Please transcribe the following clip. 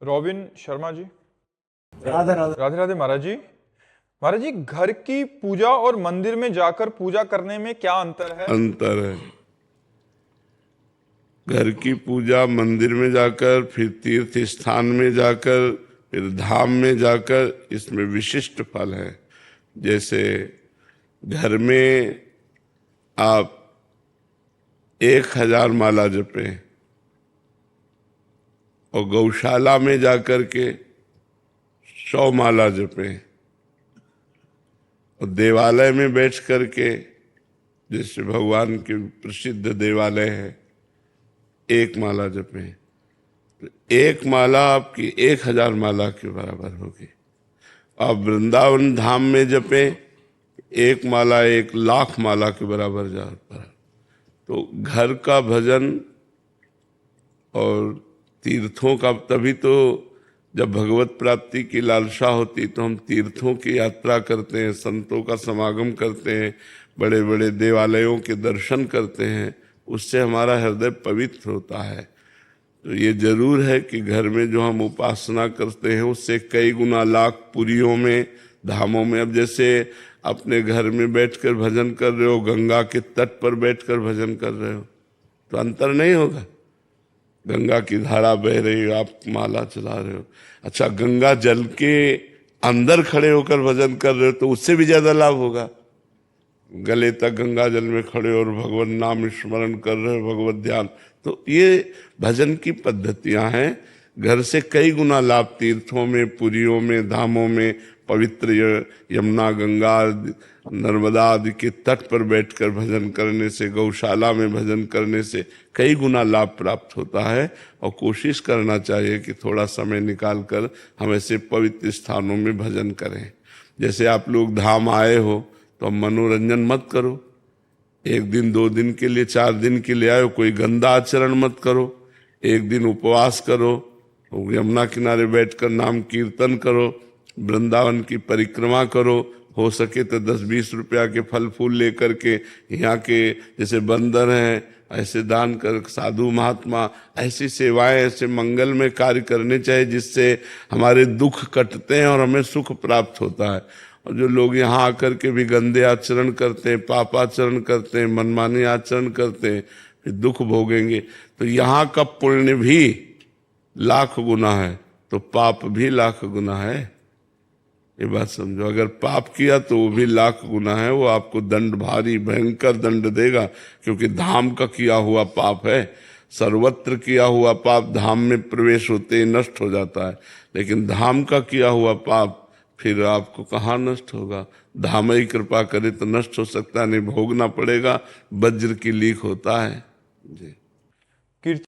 Robin Sharma ji. Radhe Radhe. Radhe Radhe महाराज जी। महाराज जी, घर की पूजा और मंदिर में जाकर पूजा करने में क्या अंतर है? अंतर है। घर की पूजा मंदिर में जाकर, फिर तीर्थ स्थान में जाकर, फिर धाम में जाकर, इसमें विशिष्ट फल है। जैसे घर में आप 1000 माला जपें और गौशाला में जाकर के 100 माला जपें, और देवालय में बैठ करके, जैसे भगवान के प्रसिद्ध देवालय है, 1 माला जपें, तो 1 माला आपकी 1000 माला के बराबर होगी। आप वृंदावन धाम में जपें, 1 माला 1,00,000 माला के बराबर जाता है। तो घर का भजन और तीर्थों का, तभी तो जब भगवत प्राप्ति की लालसा होती तो हम तीर्थों की यात्रा करते हैं, संतों का समागम करते हैं, बड़े बड़े देवालयों के दर्शन करते हैं, उससे हमारा हृदय पवित्र होता है। तो ये जरूर है कि घर में जो हम उपासना करते हैं उससे कई गुना लाख पुरियों में, धामों में। अब जैसे अपने घर में बैठकर भजन कर रहे हो, गंगा के तट पर बैठकर भजन कर रहे हो, तो अंतर नहीं होगा। गंगा की धारा बह रही हो, आप माला चला रहे हो। अच्छा, गंगा जल के अंदर खड़े होकर भजन कर रहे हो तो उससे भी ज्यादा लाभ होगा। गले तक गंगा जल में खड़े और भगवत नाम स्मरण कर रहे हो, भगवत ध्यान। तो ये भजन की पद्धतियां हैं। घर से कई गुना लाभ तीर्थों में, पुरियों में, धामों में, पवित्र यमुना, गंगा, नर्मदा आदि के तट पर बैठकर भजन करने से, गौशाला में भजन करने से कई गुना लाभ प्राप्त होता है। और कोशिश करना चाहिए कि थोड़ा समय निकाल कर हम ऐसे पवित्र स्थानों में भजन करें। जैसे आप लोग धाम आए हो तो अब मनोरंजन मत करो। 1 दिन 2 दिन के लिए, 4 दिन के लिए आए हो, कोई गंदा आचरण मत करो। 1 दिन उपवास करो, यमुना किनारे बैठकर नाम कीर्तन करो, वृंदावन की परिक्रमा करो। हो सके तो 10-20 रुपया के फल फूल लेकर के यहाँ के जैसे बंदर हैं ऐसे दान कर, साधु महात्मा ऐसी सेवाएं, ऐसे मंगल में कार्य करने चाहिए जिससे हमारे दुख कटते हैं और हमें सुख प्राप्त होता है। और जो लोग यहाँ आकर के भी गंदे आचरण करते हैं, पाप आचरण करते हैं, मनमानी आचरण करते हैं, फिर दुख भोगेंगे। तो यहाँ का पुण्य भी लाख गुना है तो पाप भी लाख गुना है। ये बात समझो। अगर पाप किया तो वो भी लाख गुना है, वो आपको दंड, भारी भयंकर दंड देगा, क्योंकि धाम का किया हुआ पाप है। सर्वत्र किया हुआ पाप धाम में प्रवेश होते ही नष्ट हो जाता है, लेकिन धाम का किया हुआ पाप फिर आपको कहाँ नष्ट होगा। धाम ही कृपा करे तो नष्ट हो सकता है, नहीं भोगना पड़ेगा। वज्र की लीक होता है जी।